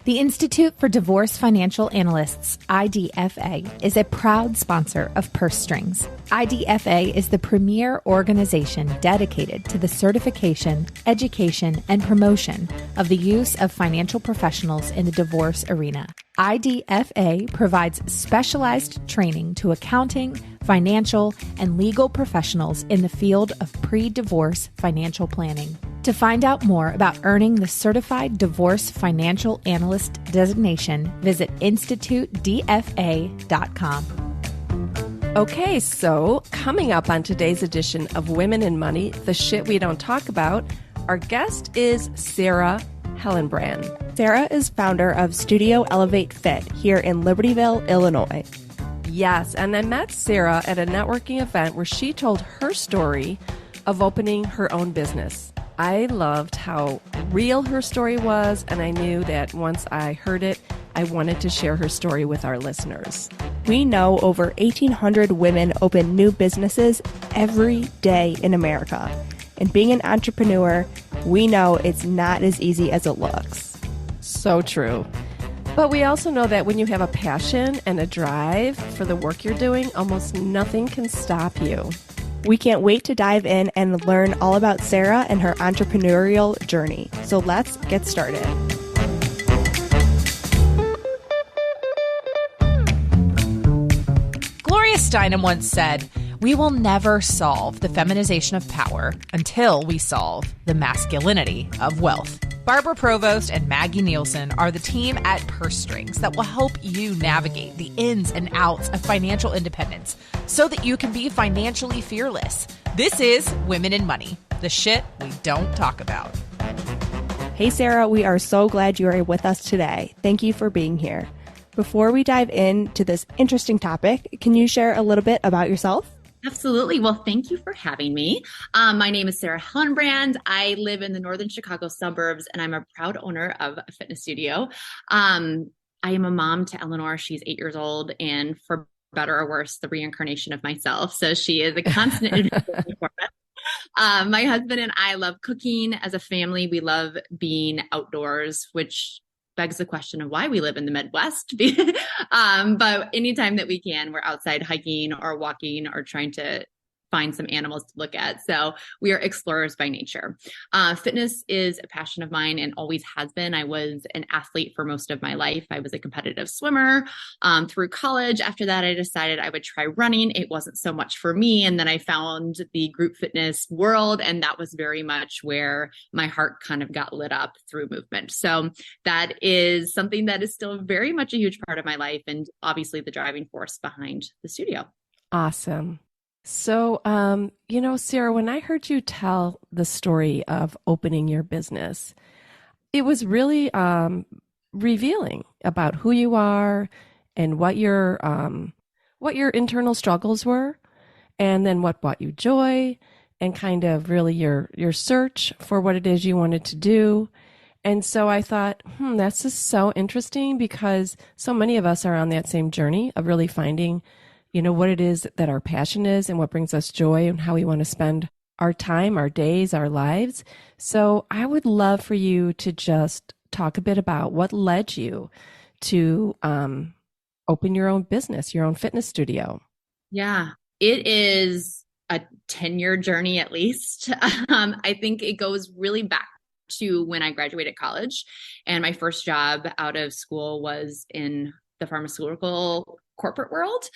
The Institute for Divorce Financial Analysts, IDFA, is a proud sponsor of Purse Strings. IDFA is the premier organization dedicated to the certification, education, and promotion of the use of financial professionals in the divorce arena. IDFA provides specialized training to accounting, financial, and legal professionals in the field of pre-divorce financial planning. To find out more about earning the Certified Divorce Financial Analyst designation, visit institutedfa.com. Okay, so coming up on today's edition of Women in Money, the shit we don't talk about, our guest is Sarah Hellenbrand. Sarah is founder of Studio Elevate Fit here in Libertyville, Illinois. Yes, and I met Sarah at a networking event where she told her story of opening her own business. I loved how real her story was, and I knew that once I heard it, I wanted to share her story with our listeners. We know over 1,800 women open new businesses every day in America. And being an entrepreneur, we know it's not as easy as it looks. So true. But we also know that when you have a passion and a drive for the work you're doing, almost nothing can stop you. We can't wait to dive in and learn all about Sarah and her entrepreneurial journey. So let's get started. Gloria Steinem once said, "We will never solve the feminization of power until we solve the masculinity of wealth." Barbara Provost and Maggie Nielsen are the team at Purse Strings that will help you navigate the ins and outs of financial independence so that you can be financially fearless. This is Women in Money, the shit we don't talk about. Hey, Sarah, we are so glad you are with us today. Thank you for being here. Before we dive into this interesting topic, can you share a little bit about yourself? Absolutely. Well, thank you for having me. My name is Sarah Hellenbrand. I live in the northern Chicago suburbs, and I'm a proud owner of a fitness studio. I am a mom to Eleanor. She's 8 years old, and for better or worse, the reincarnation of myself. So she is a constant for us. My husband and I love cooking. As a family, we love being outdoors, which begs the question of why we live in the Midwest. But anytime that we can, we're outside hiking or walking or trying to find some animals to look at. So we are explorers by nature. Fitness is a passion of mine and always has been. I was an athlete for most of my life. I was a competitive swimmer through college. After that, I decided I would try running. It wasn't so much for me. And then I found the group fitness world, and that was very much where my heart kind of got lit up through movement. So that is something that is still very much a huge part of my life, and obviously the driving force behind the studio. Awesome. So, Sarah, when I heard you tell the story of opening your business, it was really revealing about who you are and what your internal struggles were, and then what brought you joy, and kind of really your search for what it is you wanted to do. And so I thought, that's just so interesting, because so many of us are on that same journey of really finding what it is that our passion is and what brings us joy and how we want to spend our time, our days, our lives. So I would love for you to just talk a bit about what led you to open your own business, your own fitness studio. Yeah, it is a 10-year journey at least. I think it goes really back to when I graduated college, and my first job out of school was in the pharmaceutical corporate world.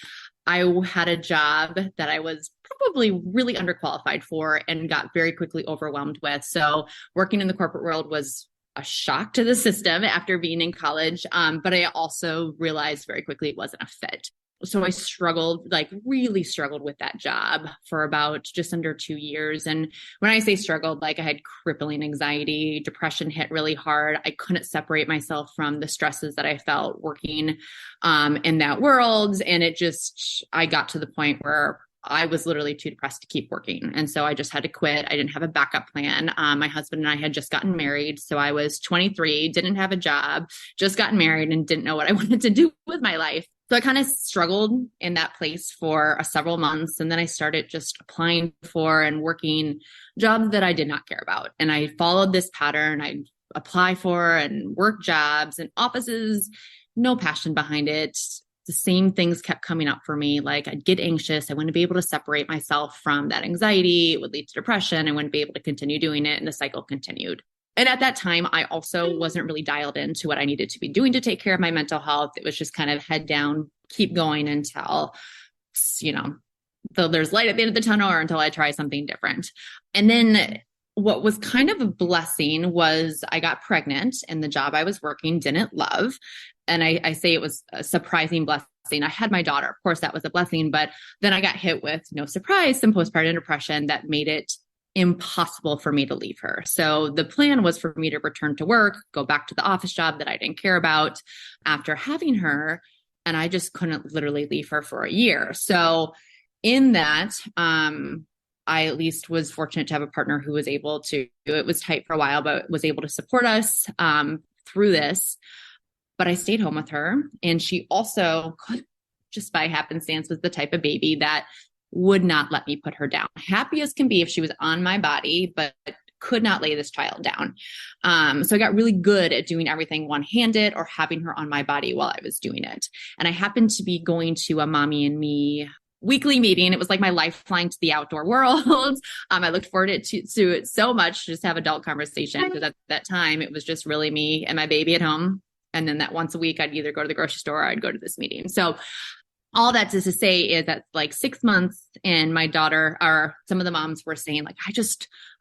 I had a job that I was probably really underqualified for and got very quickly overwhelmed with. So working in the corporate world was a shock to the system after being in college. But I also realized very quickly it wasn't a fit. So I really struggled with that job for about just under 2 years. And when I say struggled, I had crippling anxiety, depression hit really hard. I couldn't separate myself from the stresses that I felt working in that world. And I got to the point where I was literally too depressed to keep working. And so I just had to quit. I didn't have a backup plan. My husband and I had just gotten married. So I was 23, didn't have a job, just gotten married, and didn't know what I wanted to do with my life. So I kind of struggled in that place for several months. And then I started just applying for and working jobs that I did not care about. And I followed this pattern. I apply for and work jobs and offices, no passion behind it. The same things kept coming up for me. Like I'd get anxious. I wouldn't be able to separate myself from that anxiety. It would lead to depression. I wouldn't be able to continue doing it. And the cycle continued. And at that time, I also wasn't really dialed into what I needed to be doing to take care of my mental health. It was just kind of head down, keep going until, there's light at the end of the tunnel or until I try something different. And then what was kind of a blessing was I got pregnant and the job I was working didn't love. And I say it was a surprising blessing. I had my daughter, of course, that was a blessing, but then I got hit with, no surprise, some postpartum depression that made it impossible for me to leave her. So the plan was for me to return to work, go back to the office job that I didn't care about after having her. And I just couldn't literally leave her for a year. So in that, I at least was fortunate to have a partner who was able to, it was tight for a while, but was able to support us through this. But I stayed home with her. And she also, just by happenstance, was the type of baby that would not let me put her down. Happy as can be if she was on my body, but could not lay this child down. So I got really good at doing everything one-handed or having her on my body while I was doing it. And I happened to be going to a Mommy and Me weekly meeting. It was like my lifeline to the outdoor world. I looked forward to it so much, just have adult conversation, because at that time it was just really me and my baby at home. And then that once a week, I'd either go to the grocery store or I'd go to this meeting. So all that is to say is that like 6 months and my daughter, or some of the moms were saying like,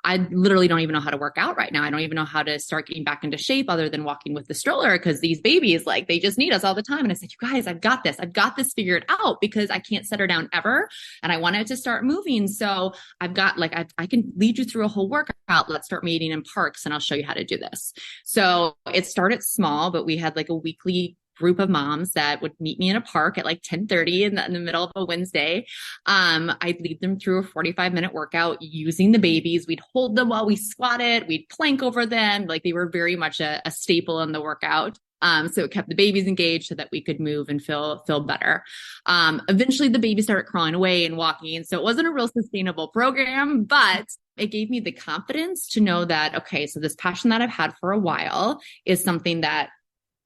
I literally don't even know how to work out right now. I don't even know how to start getting back into shape other than walking with the stroller, because these babies, like, they just need us all the time. And I said, you guys, I've got this figured out, because I can't set her down ever. And I wanted to start moving. So I've got like, I can lead you through a whole workout. Let's start meeting in parks and I'll show you how to do this. So it started small, but we had like a weekly group of moms that would meet me in a park at like 10:30 in the middle of a Wednesday. I'd lead them through a 45-minute workout using the babies. We'd hold them while we squatted. We'd plank over them. Like, they were very much a staple in the workout. So it kept the babies engaged so that we could move and feel better. Eventually the baby started crawling away and walking. So it wasn't a real sustainable program, but it gave me the confidence to know that, okay, so this passion that I've had for a while is something that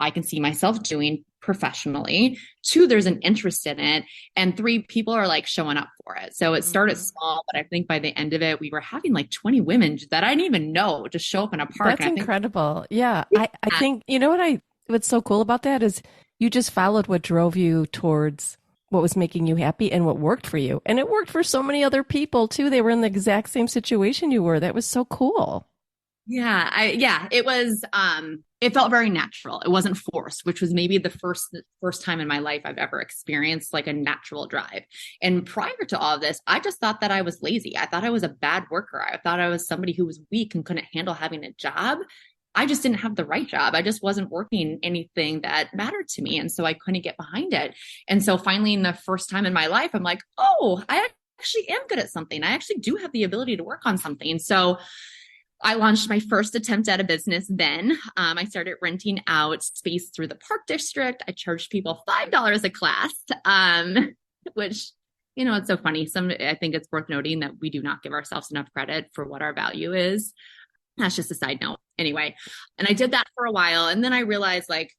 I can see myself doing professionally. 2, there's an interest in it. And 3, people are like showing up for it. So it started small, but I think by the end of it, we were having like 20 women that I didn't even know just show up in a park. That's incredible. Yeah. I think, you know what's so cool about that is you just followed what drove you towards what was making you happy and what worked for you. And it worked for so many other people too. They were in the exact same situation you were. That was so cool. Yeah. It was, it felt very natural. It wasn't forced, which was maybe the first time in my life I've ever experienced like a natural drive. And prior to all of this, I just thought that I was lazy. I thought I was a bad worker. I thought I was somebody who was weak and couldn't handle having a job. I just didn't have the right job. I just wasn't working anything that mattered to me. And so I couldn't get behind it. And so finally, in the first time in my life, I'm like, oh, I actually am good at something. I actually do have the ability to work on something. So I launched my first attempt at a business then. I started renting out space through the park district. I charged people $5 a class, which, it's so funny. I think it's worth noting that we do not give ourselves enough credit for what our value is. That's just a side note. Anyway, and I did that for a while. And then I realized, like,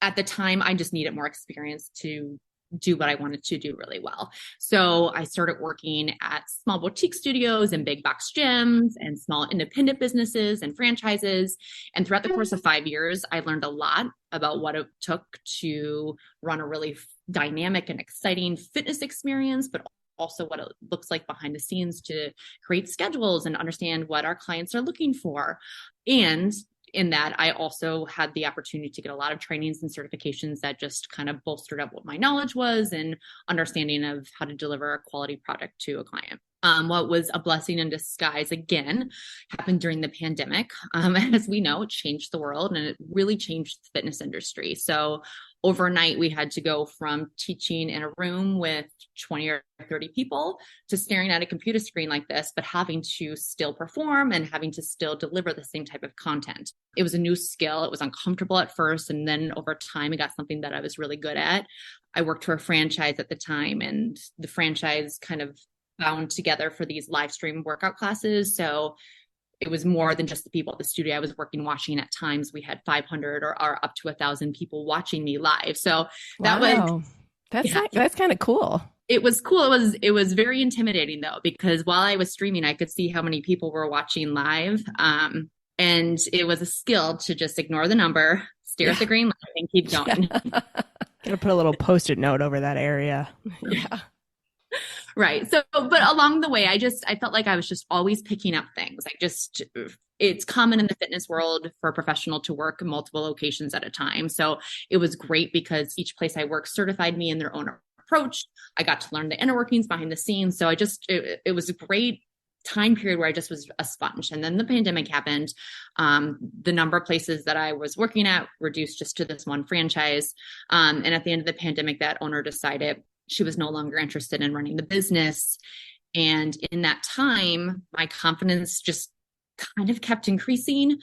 at the time, I just needed more experience to do what I wanted to do really well. So I started working at small boutique studios and big box gyms and small independent businesses and franchises. And throughout the course of 5 years, I learned a lot about what it took to run a really dynamic and exciting fitness experience, but also what it looks like behind the scenes to create schedules and understand what our clients are looking for. And in that, I also had the opportunity to get a lot of trainings and certifications that just kind of bolstered up what my knowledge was and understanding of how to deliver a quality product to a client. What was a blessing in disguise, again, happened during the pandemic. As we know, it changed the world and it really changed the fitness industry. So overnight, we had to go from teaching in a room with 20 or 30 people to staring at a computer screen like this, but having to still perform and having to still deliver the same type of content. It was a new skill. It was uncomfortable at first. And then over time, I got something that I was really good at. I worked for a franchise at the time, and the franchise kind of bound together for these live stream workout classes. So it was more than just the people at the studio I was watching. At times we had 500 or up to 1,000 people watching me live. So that was, that's kind of cool. It was cool. It was very intimidating though, because while I was streaming, I could see how many people were watching live. And it was a skill to just ignore the number, stare at the green light, and keep going. Gonna put a little Post-it note over that area. Yeah. Right. So, but along the way, I felt like I was just always picking up things. It's common in the fitness world for a professional to work multiple locations at a time. So it was great because each place I worked certified me in their own approach. I got to learn the inner workings behind the scenes. So it was a great time period where I just was a sponge. And then the pandemic happened. The number of places that I was working at reduced just to this one franchise. And at the end of the pandemic, that owner decided she was no longer interested in running the business. And in that time, my confidence just kind of kept increasing.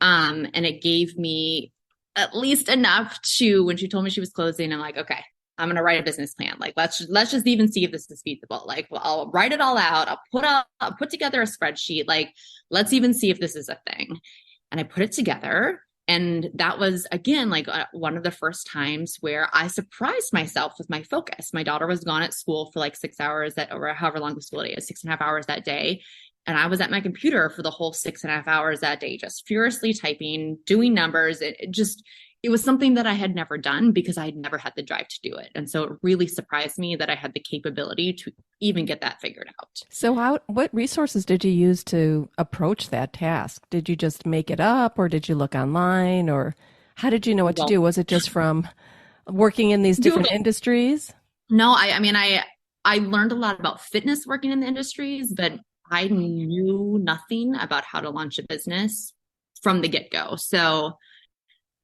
And it gave me at least enough to, when she told me she was closing, I'm like, okay, I'm going to write a business plan. Like, let's just even see if this is feasible. Like, well, I'll write it all out. I'll put together a spreadsheet. Like, let's even see if this is a thing. And I put it together. And that was, again, like one of the first times where I surprised myself with my focus. My daughter was gone at school for like 6 hours or however long the school day is, 6.5 hours that day. And I was at my computer for the whole 6.5 hours that day, just furiously typing, doing numbers. It was something that I had never done because I had never had the drive to do it. And so it really surprised me that I had the capability to even get that figured out. So what resources did you use to approach that task? Did you just make it up, or did you look online, or how did you know what to do? Was it just from working in these different industries? No, I learned a lot about fitness working in the industries, but I knew nothing about how to launch a business from the get-go. So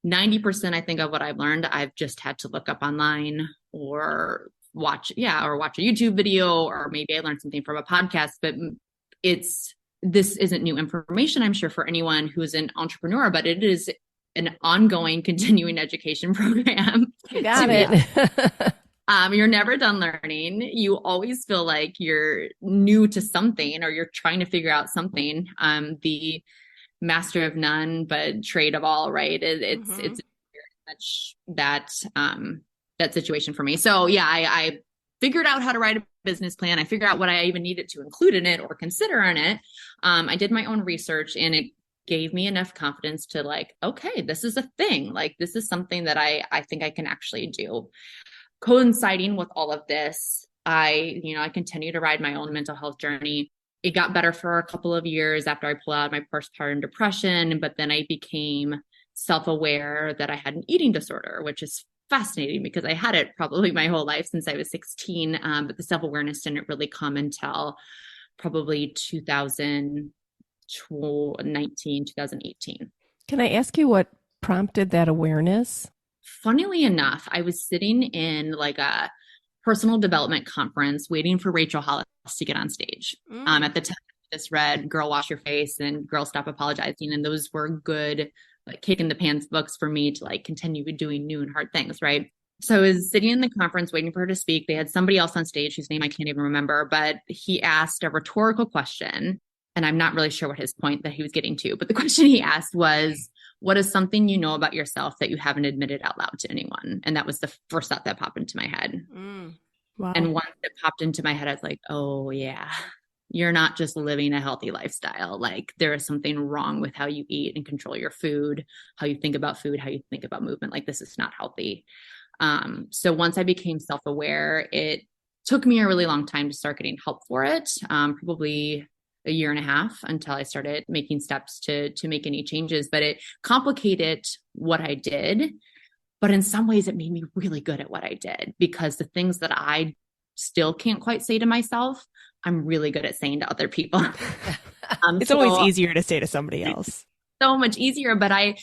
90%, I think, of what I've learned, I've just had to look up online or watch a YouTube video, or maybe I learned something from a podcast, but this isn't new information, I'm sure, for anyone who is an entrepreneur, but it is an ongoing continuing education program. You got it. You're never done learning. You always feel like you're new to something, or you're trying to figure out something. The master of none, but trade of all, right? It's very much that situation for me. So yeah, I figured out how to write a business plan. I figured out what I even needed to include in it or consider in it. I did my own research, and it gave me enough confidence to like, okay, this is a thing. Like, this is something that I think I can actually do. Coinciding with all of this, I continue to ride my own mental health journey. It got better for a couple of years after I pulled out of my postpartum depression, but then I became self-aware that I had an eating disorder, which is fascinating because I had it probably my whole life since I was 16. But the self-awareness didn't really come until probably 2019, 2018. Can I ask you what prompted that awareness? Funnily enough, I was sitting in like a personal development conference waiting for Rachel Hollis to get on stage. At the time, I just read Girl Wash Your Face and Girl Stop Apologizing. And those were good, like, kick in the pants books for me to like continue doing new and hard things. Right. So I was sitting in the conference waiting for her to speak. They had somebody else on stage whose name I can't even remember, but he asked a rhetorical question. And I'm not really sure what his point that he was getting to, but the question he asked was, what is something you know about yourself that you haven't admitted out loud to anyone? And that was the first thought that popped into my head. Wow. And once it popped into my head, I was like, oh yeah, you're not just living a healthy lifestyle. Like, there is something wrong with how you eat and control your food, how you think about food, how you think about movement. Like, this is not healthy. So once I became self-aware, it took me a really long time to start getting help for it. Probably a year and a half until I started making steps to make any changes, but it complicated what I did. But in some ways it made me really good at what I did, because the things that I still can't quite say to myself, I'm really good at saying to other people. It's always easier to say to somebody else. So much easier. But I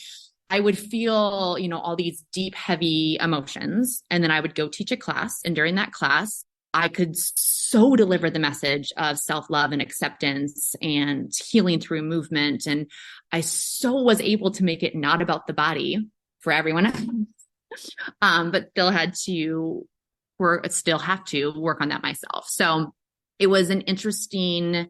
would feel, all these deep, heavy emotions. And then I would go teach a class. And during that class, I could so deliver the message of self-love and acceptance and healing through movement. And I so was able to make it not about the body for everyone else, but still have to work on that myself. So it was an interesting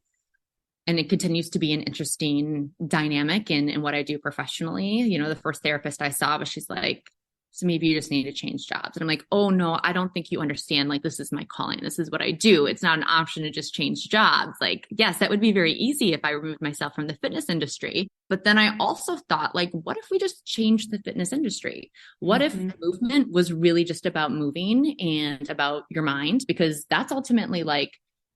and it continues to be an interesting dynamic in what I do professionally. You know, the first therapist I saw, but she's like, so maybe you just need to change jobs. And I'm like, oh no, I don't think you understand. Like, this is my calling. This is what I do. It's not an option to just change jobs. Like, yes, that would be very easy if I removed myself from the fitness industry. But then I also thought, like, what if we just changed the fitness industry? What if movement was really just about moving and about your mind? Because that's ultimately like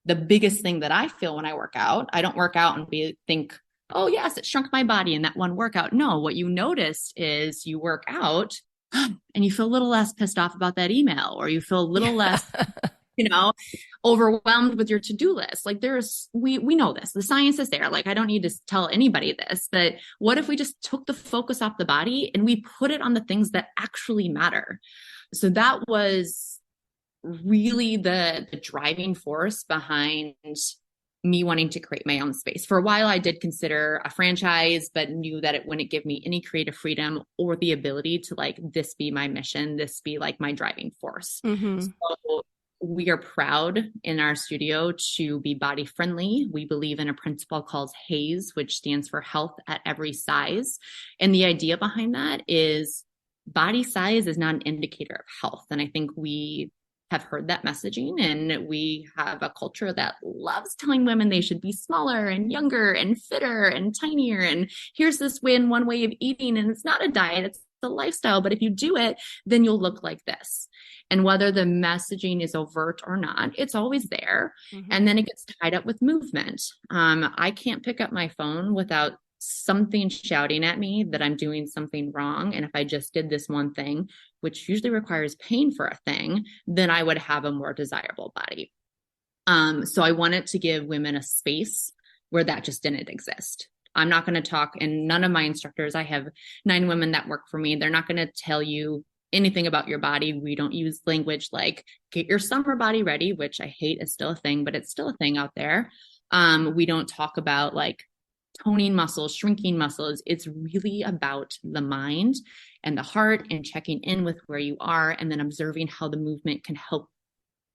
the biggest thing that I feel when I work out. I don't work out and think, oh yes, it shrunk my body in that one workout. No, what you notice is you work out and you feel a little less pissed off about that email, or you feel a little less, overwhelmed with your to-do list. Like we know this, the science is there. Like, I don't need to tell anybody this, but what if we just took the focus off the body and we put it on the things that actually matter? So that was really the driving force behind me wanting to create my own space. For a while, I did consider a franchise, but knew that it wouldn't give me any creative freedom or the ability to like, this be my mission, this be like my driving force. So we are proud in our studio to be body friendly. We believe in a principle called HAES, which stands for health at every size. And the idea behind that is body size is not an indicator of health. And I think we have heard that messaging, and we have a culture that loves telling women they should be smaller and younger and fitter and tinier. And here's this one way of eating, and it's not a diet, it's a lifestyle. But if you do it, then you'll look like this. And whether the messaging is overt or not, it's always there. And then it gets tied up with movement. I can't pick up my phone without something shouting at me that I'm doing something wrong. And if I just did this one thing, which usually requires pain for a thing, then I would have a more desirable body. So I wanted to give women a space where that just didn't exist. I'm not going to talk, and none of my instructors, I have 9 women that work for me, they're not going to tell you anything about your body. We don't use language like get your summer body ready, which I hate is still a thing, but it's still a thing out there. We don't talk about like toning muscles, shrinking muscles. It's really about the mind and the heart, and checking in with where you are, and then observing how the movement can help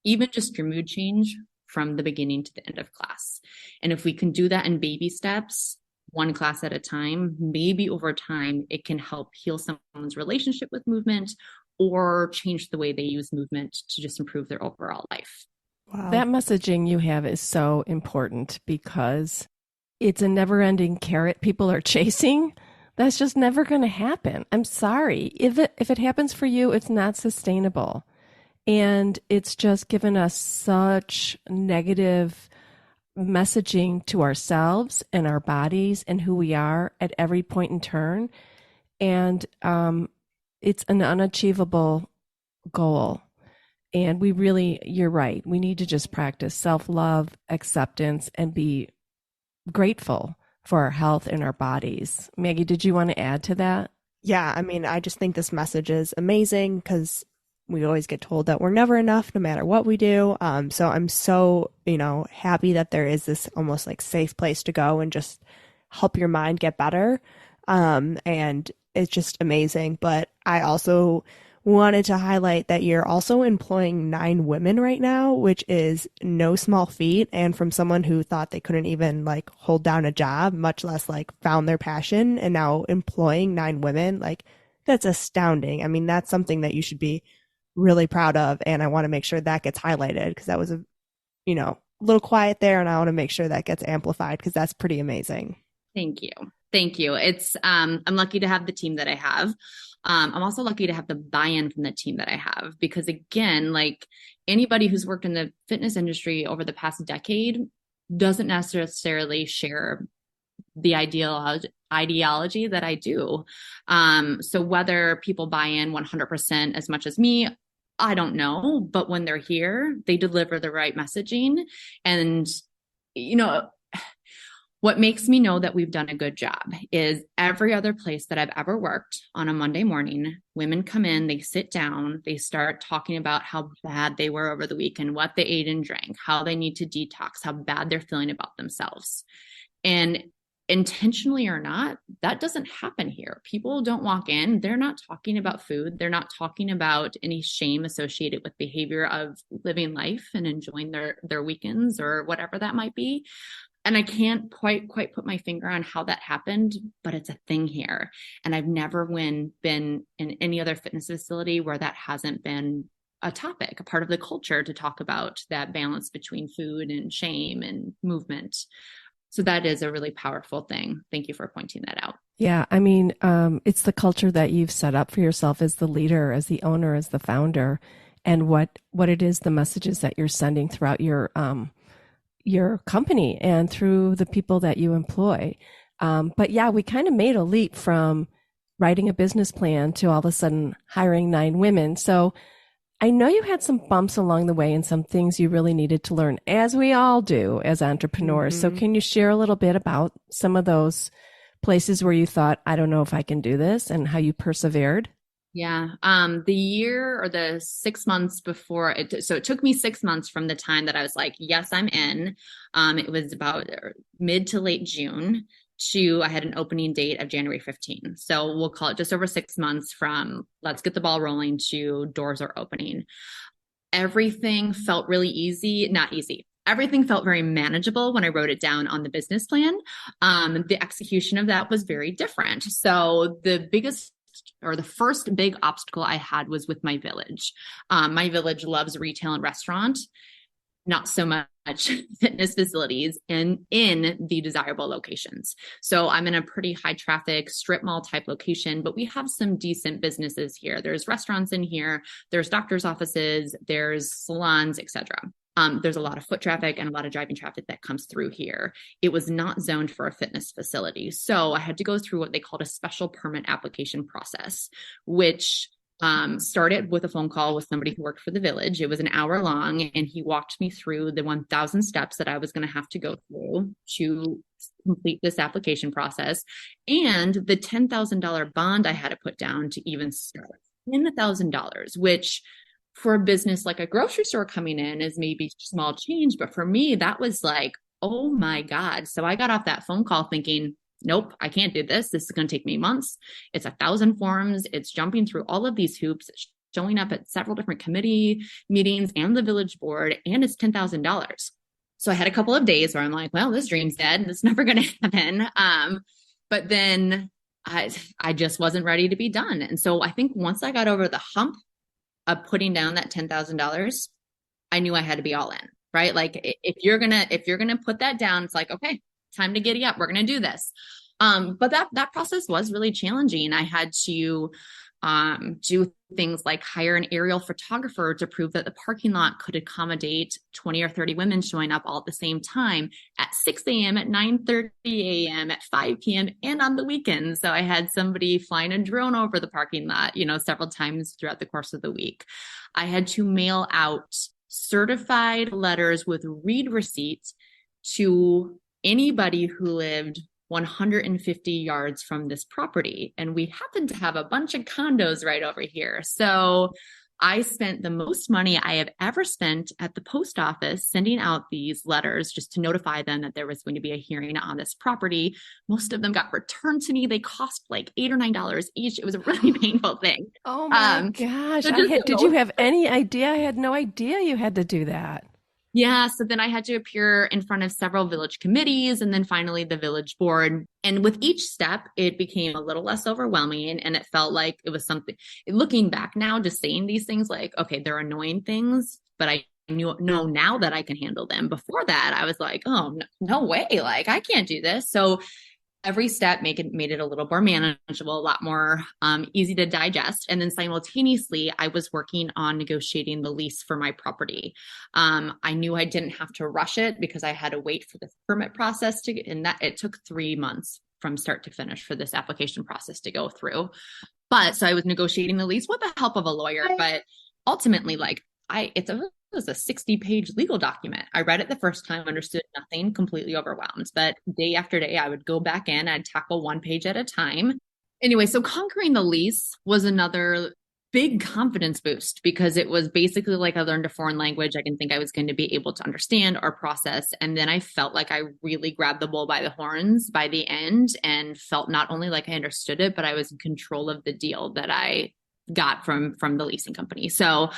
even just your mood change from the beginning to the end of class. And if we can do that in baby steps, one class at a time, maybe over time, it can help heal someone's relationship with movement or change the way they use movement to just improve their overall life. Wow. That messaging you have is so important, because it's a never-ending carrot people are chasing. That's just never going to happen. I'm sorry. If it happens for you, it's not sustainable. And it's just given us such negative messaging to ourselves and our bodies and who we are at every point in turn. And it's an unachievable goal. And you're right. We need to just practice self-love, acceptance, and be grateful for our health and our bodies. Maggie, did you want to add to that? Yeah, I mean, I just think this message is amazing, because we always get told that we're never enough no matter what we do. So I'm so, happy that there is this almost like safe place to go and just help your mind get better. And it's just amazing. But I also wanted to highlight that you're also employing 9 women right now, which is no small feat. And from someone who thought they couldn't even like hold down a job, much less like found their passion, and now employing 9 women, like that's astounding. I mean, that's something that you should be really proud of. And I want to make sure that gets highlighted, because that was a little quiet there, and I want to make sure that gets amplified, because that's pretty amazing. Thank you. It's I'm lucky to have the team that I have. I'm also lucky to have the buy-in from the team that I have, because again, like anybody who's worked in the fitness industry over the past decade doesn't necessarily share the ideology that I do. So whether people buy in 100% as much as me, I don't know, but when they're here, they deliver the right messaging. And, what makes me know that we've done a good job is every other place that I've ever worked on a Monday morning, women come in, they sit down, they start talking about how bad they were over the weekend, what they ate and drank, how they need to detox, how bad they're feeling about themselves. And intentionally or not, that doesn't happen here. People don't walk in, they're not talking about food. They're not talking about any shame associated with behavior of living life and enjoying their weekends or whatever that might be. And I can't quite put my finger on how that happened, but it's a thing here. And I've never been in any other fitness facility where that hasn't been a topic, a part of the culture to talk about that balance between food and shame and movement. So that is a really powerful thing. Thank you for pointing that out. Yeah, I mean, it's the culture that you've set up for yourself as the leader, as the owner, as the founder, and what it is, the messages that you're sending throughout your company and through the people that you employ. But yeah, we kind of made a leap from writing a business plan to all of a sudden hiring 9 women. So I know you had some bumps along the way and some things you really needed to learn, as we all do as entrepreneurs. So can you share a little bit about some of those places where you thought, I don't know if I can do this, and how you persevered? Yeah. The year or the 6 months before so it took me 6 months from the time that I was like, yes, I'm in. It was about mid to late June I had an opening date of January 15. So we'll call it just over 6 months from let's get the ball rolling to doors are opening. Everything felt really easy, not easy. Everything felt very manageable when I wrote it down on the business plan. The execution of that was very different. So the first big obstacle I had was with my village. My village loves retail and restaurant, not so much fitness facilities in the desirable locations. So I'm in a pretty high traffic strip mall type location, but we have some decent businesses here. There's restaurants in here, there's doctor's offices, there's salons, etc. There's a lot of foot traffic and a lot of driving traffic that comes through here. It was not zoned for a fitness facility. So I had to go through what they called a special permit application process, which started with a phone call with somebody who worked for the village. It was an hour long, and he walked me through the 1,000 steps that I was going to have to go through to complete this application process, and the $10,000 bond I had to put down to even start. $10,000, which for a business like a grocery store coming in is maybe small change, but for me, that was like, oh my God. So I got off that phone call thinking, nope, I can't do this. This is going to take me months. It's 1,000 forms. It's jumping through all of these hoops, showing up at several different committee meetings and the village board, and it's $10,000. So I had a couple of days where I'm like, well, this dream's dead. It's never going to happen. But then I just wasn't ready to be done. And so I think once I got over the hump of putting down that $10,000, I knew I had to be all in, right? Like if you're going to put that down, it's like, okay, time to giddy up. We're going to do this. But that process was really challenging. I had to do things like hire an aerial photographer to prove that the parking lot could accommodate 20 or 30 women showing up all at the same time at 6 a.m., at 9:30 a.m., at 5 p.m., and on the weekends. So I had somebody flying a drone over the parking lot, several times throughout the course of the week. I had to mail out certified letters with read receipts to anybody who lived 150 yards from this property. And we happen to have a bunch of condos right over here. So I spent the most money I have ever spent at the post office sending out these letters just to notify them that there was going to be a hearing on this property. Most of them got returned to me. They cost like $8 or $9 each. It was a really painful thing. Oh my gosh. So did you have any idea? I had no idea you had to do that. Yeah. So then I had to appear in front of several village committees and then finally the village board. And with each step, it became a little less overwhelming. And it felt like it was something, looking back now, just saying these things like, okay, they're annoying things, but I know now that I can handle them. Before that, I was like, oh, no way. Like, I can't do this. So every step made it a little more manageable, a lot more easy to digest. And then simultaneously, I was working on negotiating the lease for my property. I knew I didn't have to rush it because I had to wait for the permit process and that it took 3 months from start to finish for this application process to go through. But so I was negotiating the lease with the help of a lawyer, but ultimately, it was a 60-page legal document. I read it the first time, understood nothing, completely overwhelmed. But day after day, I would go back in, I'd tackle one page at a time. Anyway, so conquering the lease was another big confidence boost because it was basically like I learned a foreign language I didn't think I was going to be able to understand or process. And then I felt like I really grabbed the bull by the horns by the end and felt not only like I understood it, but I was in control of the deal that I got from the leasing company. So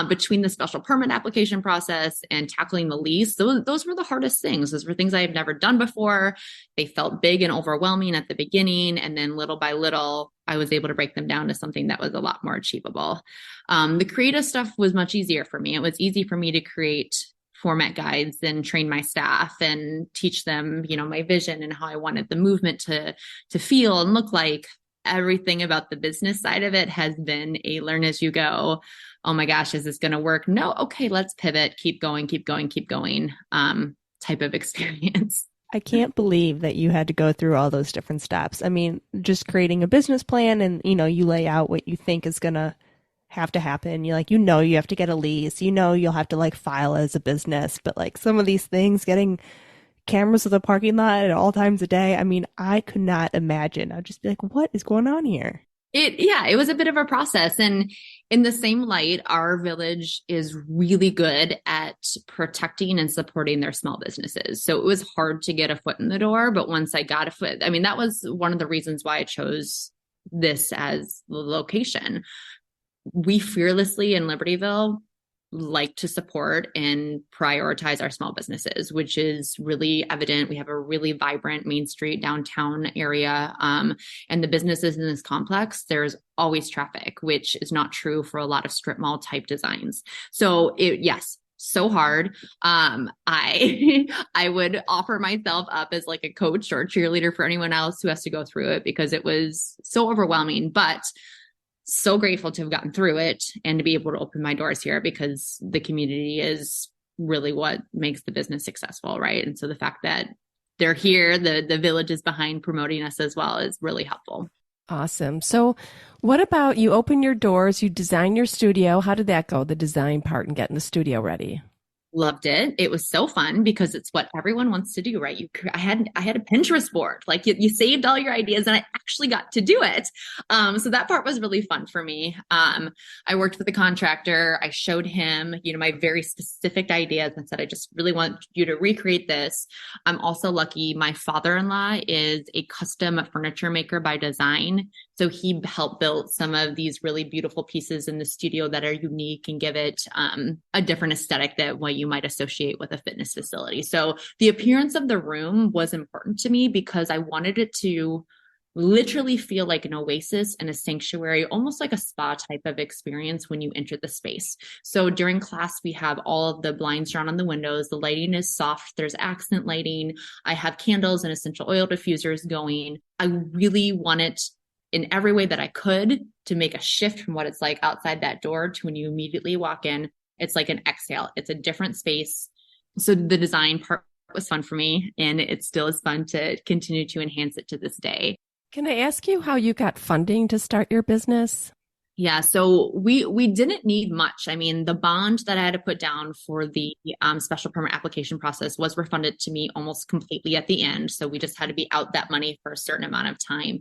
between the special permit application process and tackling the lease, those were the hardest things. Those were things I had never done before. They felt big and overwhelming at the beginning. And then little by little, I was able to break them down to something that was a lot more achievable. The creative stuff was much easier for me. It was easy for me to create format guides and train my staff and teach them, my vision and how I wanted the movement to feel and look like. Everything about the business side of it has been a learn as you go. Oh my gosh, is this going to work? No. Okay, let's pivot. Keep going type of experience. I can't believe that you had to go through all those different steps. I mean, just creating a business plan and, you lay out what you think is going to have to happen. You have to get a lease, you'll have to file as a business, but some of these things, getting cameras of the parking lot at all times a day. I mean, I could not imagine. I'd just be like, what is going on here? It was a bit of a process. And in the same light, our village is really good at protecting and supporting their small businesses. So it was hard to get a foot in the door. But once I got a foot, that was one of the reasons why I chose this as the location. We fearlessly in Libertyville like to support and prioritize our small businesses, which is really evident. We have a really vibrant Main Street downtown area. And the businesses in this complex, there's always traffic, which is not true for a lot of strip mall type designs. So so hard. I would offer myself up as a coach or a cheerleader for anyone else who has to go through it because it was so overwhelming, but so grateful to have gotten through it and to be able to open my doors here because the community is really what makes the business successful, right? And so the fact that they're here, the village is behind promoting us as well is really helpful. Awesome. So what about you open your doors, you design your studio. How did that go, the design part and getting the studio ready? Loved it. It was so fun because it's what everyone wants to do, right? I had a Pinterest board, you saved all your ideas and I actually got to do it. So that part was really fun for me. I worked with a contractor. I showed him, my very specific ideas and said, I just really want you to recreate this. I'm also lucky. My father-in-law is a custom furniture maker by design. So he helped build some of these really beautiful pieces in the studio that are unique and give it a different aesthetic that what you might associate with a fitness facility. So the appearance of the room was important to me because I wanted it to literally feel like an oasis and a sanctuary, almost like a spa type of experience when you enter the space. So during class, we have all of the blinds drawn on the windows. The lighting is soft. There's accent lighting. I have candles and essential oil diffusers going. I really wanted in every way that I could to make a shift from what it's like outside that door to when you immediately walk in. It's like an exhale. It's a different space. So the design part was fun for me, and it still is fun to continue to enhance it to this day. Can I ask you how you got funding to start your business? Yeah, so we didn't need much. The bond that I had to put down for the special permit application process was refunded to me almost completely at the end. So we just had to be out that money for a certain amount of time.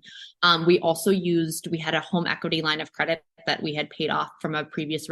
We also we had a home equity line of credit that we had paid off from a previous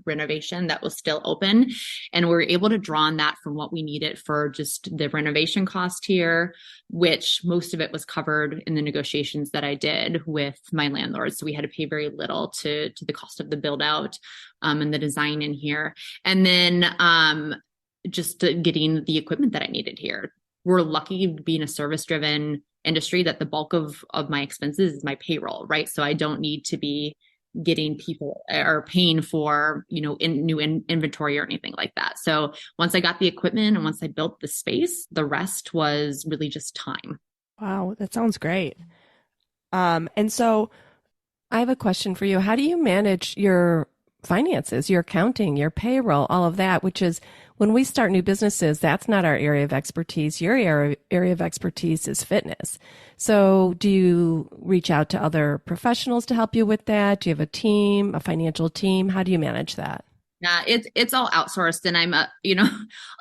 renovation that was still open. And we were able to draw on that from what we needed for just the renovation cost here, which most of it was covered in the negotiations that I did with my landlord. So we had to pay very little to the cost of the build out and the design in here. And then just getting the equipment that I needed here. We're lucky being a service driven industry that the bulk of my expenses is my payroll, right? So I don't need to be getting people or paying for, new inventory or anything like that. So once I got the equipment and once I built the space, the rest was really just time. Wow, that sounds great. And so I have a question for you. How do you manage your finances, your accounting, your payroll, all of that, which is when we start new businesses, that's not our area of expertise. Your area of expertise is fitness. So do you reach out to other professionals to help you with that? Do you have a team, a financial team? How do you manage that? Yeah, it's all outsourced. And I'm,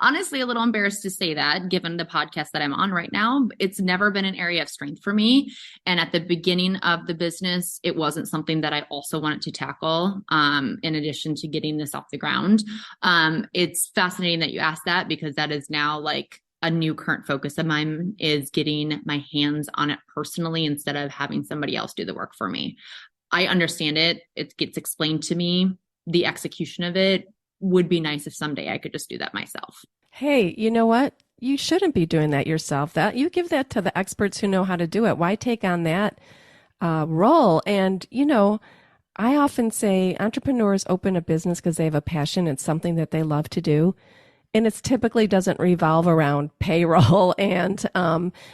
honestly a little embarrassed to say that given the podcast that I'm on right now. It's never been an area of strength for me. And at the beginning of the business, it wasn't something that I also wanted to tackle in addition to getting this off the ground. It's fascinating that you asked that because that is now a new current focus of mine is getting my hands on it personally instead of having somebody else do the work for me. I understand it. It gets explained to me. The execution of it would be nice if someday I could just do that myself. Hey, you know what? You shouldn't be doing that yourself. That you give that to the experts who know how to do it. Why take on that role? And, I often say entrepreneurs open a business because they have a passion. It's something that they love to do. And it typically doesn't revolve around payroll and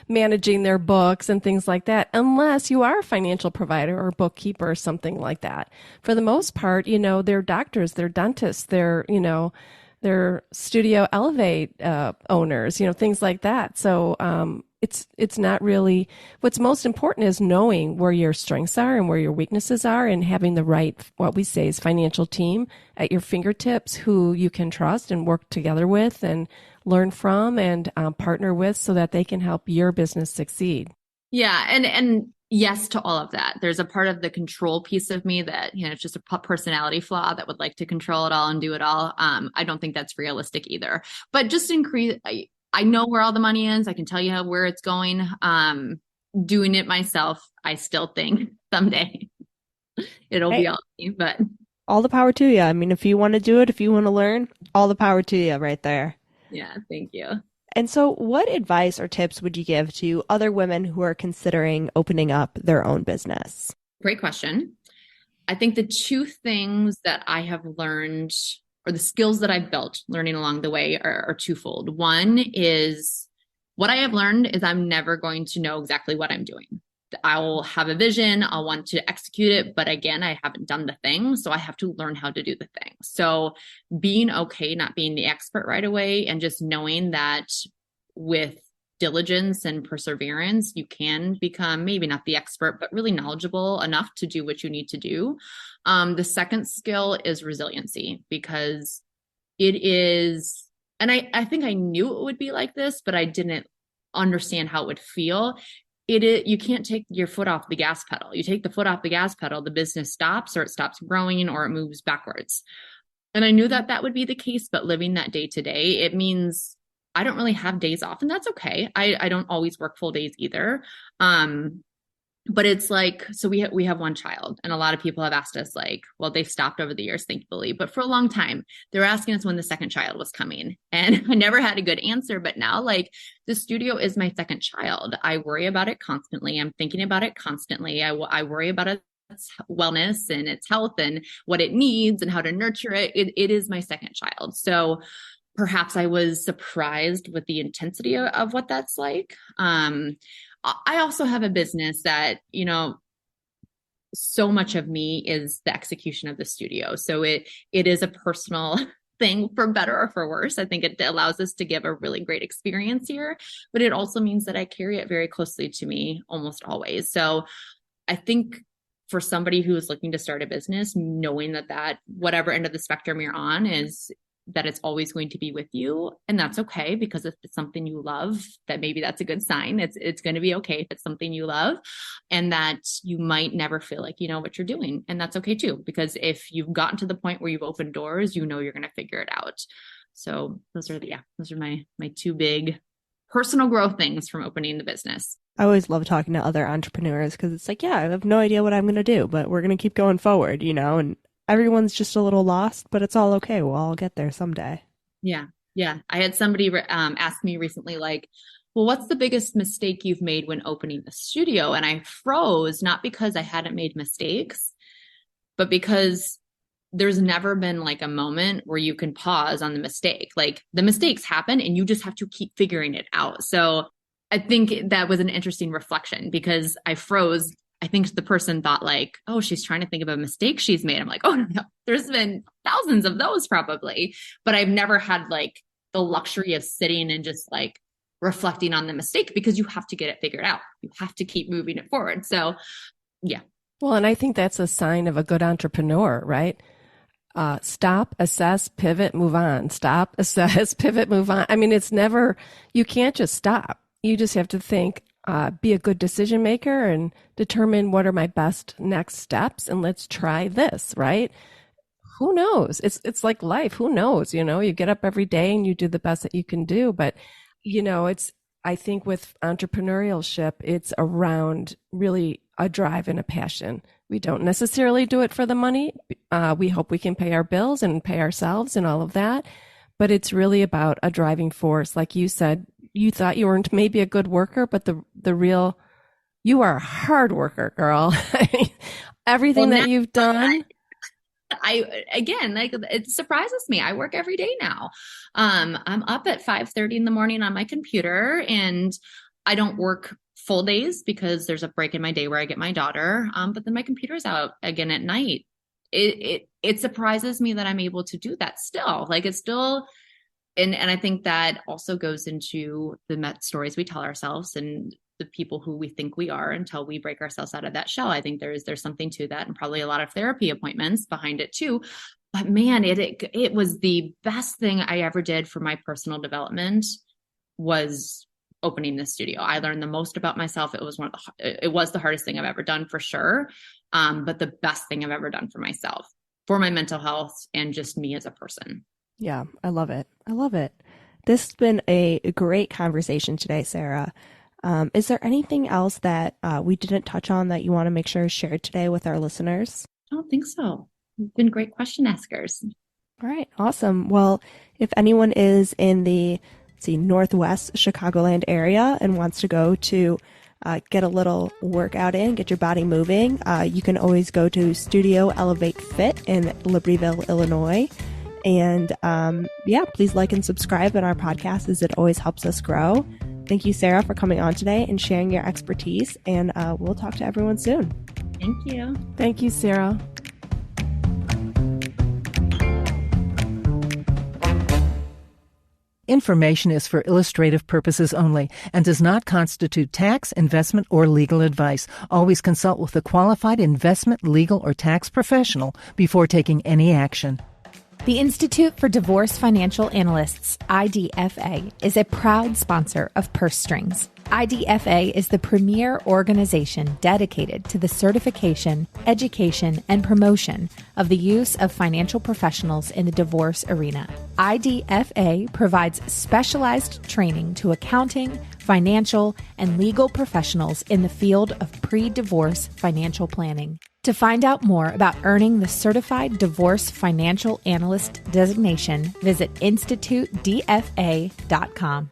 managing their books and things like that, unless you are a financial provider or bookkeeper or something like that. For the most part, they're doctors, they're dentists, they're Studio Elevate owners, things like that. So it's not really, what's most important is knowing where your strengths are and where your weaknesses are, and having the right, what we say is financial team at your fingertips who you can trust and work together with and learn from and partner with so that they can help your business succeed. Yeah. And yes to all of that. There's a part of the control piece of me that, it's just a personality flaw that would like to control it all and do it all. I don't think that's realistic either, but just increase. I know where all the money is. I can tell you where it's going. Doing it myself, I still think someday it'll be all me, but all the power to you. I mean, if you want to do it, if you want to learn, all the power to you right there. Yeah, thank you. And so what advice or tips would you give to other women who are considering opening up their own business? Great question. I think the two things that I have learned, or the skills that I've built learning along the way, are twofold. One is, what I have learned is I'm never going to know exactly what I'm doing. I will have a vision. I'll want to execute it. But again, I haven't done the thing. So I have to learn how to do the thing. So being okay, not being the expert right away, and just knowing that with diligence and perseverance, you can become maybe not the expert, but really knowledgeable enough to do what you need to do. The second skill is resiliency, because it is, and I think I knew it would be like this, but I didn't understand how it would feel. You can't take your foot off the gas pedal. You take the foot off the gas pedal, the business stops, or it stops growing, or it moves backwards. And I knew that would be the case, but living that day to day, it means I don't really have days off, and that's okay. I don't always work full days either. But it's like, so we have one child, and a lot of people have asked us, like, well, they've stopped over the years, thankfully, but for a long time, they were asking us when the second child was coming. And I never had a good answer, but now, like, the studio is my second child. I worry about it constantly. I'm thinking about it constantly. I worry about its wellness and its health and what it needs and how to nurture it. It is my second child. So perhaps I was surprised with the intensity of what that's like. I also have a business that, so much of me is the execution of the studio. So it is a personal thing, for better or for worse. I think it allows us to give a really great experience here, but it also means that I carry it very closely to me almost always. So I think for somebody who is looking to start a business, knowing that whatever end of the spectrum you're on is that it's always going to be with you. And that's okay, because if it's something you love, that maybe that's a good sign. It's going to be okay if it's something you love, and that you might never feel like you know what you're doing. And that's okay too, because if you've gotten to the point where you've opened doors, you're going to figure it out. So those are my two big personal growth things from opening the business. I always love talking to other entrepreneurs, because it's like, yeah, I have no idea what I'm going to do, but we're going to keep going forward, and everyone's just a little lost, but it's all okay. We'll all get there someday. Yeah. Yeah. I had somebody ask me recently, like, well, what's the biggest mistake you've made when opening the studio? And I froze, not because I hadn't made mistakes, but because there's never been like a moment where you can pause on the mistake. Like, the mistakes happen and you just have to keep figuring it out. So I think that was an interesting reflection, because I froze. I think the person thought, like, oh, she's trying to think of a mistake she's made. I'm like, oh, no, there's been thousands of those probably, but I've never had like the luxury of sitting and just like reflecting on the mistake, because you have to get it figured out. You have to keep moving it forward. So yeah. Well, and I think that's a sign of a good entrepreneur, right? Stop, assess, pivot, move on. Stop, assess, pivot, move on. I mean, you can't just stop. You just have to think, be a good decision maker and determine what are my best next steps, and let's try this, right? Who knows? It's like life. Who knows? You get up every day and you do the best that you can do. But, I think with entrepreneurship, it's around really a drive and a passion. We don't necessarily do it for the money. We hope we can pay our bills and pay ourselves and all of that. But it's really about a driving force. Like you said, you thought you weren't maybe a good worker, but the real, you are a hard worker, girl. Everything that you've done. It surprises me. I work every day now. I'm up at 5:30 in the morning on my computer, and I don't work full days because there's a break in my day where I get my daughter. But then my computer's out again at night. It surprises me that I'm able to do that still. Like it's still, and I think that also goes into the stories we tell ourselves and the people who we think we are until we break ourselves out of that shell. I think there's something to that, and probably a lot of therapy appointments behind it too. But man, it was the best thing I ever did for my personal development was opening this studio. I learned the most about myself. It was the hardest thing I've ever done for sure. But the best thing I've ever done for myself, for my mental health, and just me as a person. Yeah, I love it. I love it. This has been a great conversation today, Sarah. Is there anything else that we didn't touch on that you want to make sure is shared today with our listeners? I don't think so. You've been great question askers. All right, awesome. Well, if anyone is in the Northwest Chicagoland area and wants to go to get a little workout in, get your body moving, you can always go to Studio Elevate Fit in Libertyville, Illinois. And please like and subscribe on our podcast, as it always helps us grow. Thank you, Sarah, for coming on today and sharing your expertise. And we'll talk to everyone soon. Thank you. Thank you, Sarah. Information is for illustrative purposes only and does not constitute tax, investment, or legal advice. Always consult with a qualified investment, legal, or tax professional before taking any action. The Institute for Divorce Financial Analysts, IDFA, is a proud sponsor of Purse Strings. IDFA is the premier organization dedicated to the certification, education, and promotion of the use of financial professionals in the divorce arena. IDFA provides specialized training to accounting, financial, and legal professionals in the field of pre-divorce financial planning. To find out more about earning the Certified Divorce Financial Analyst designation, visit institutedfa.com.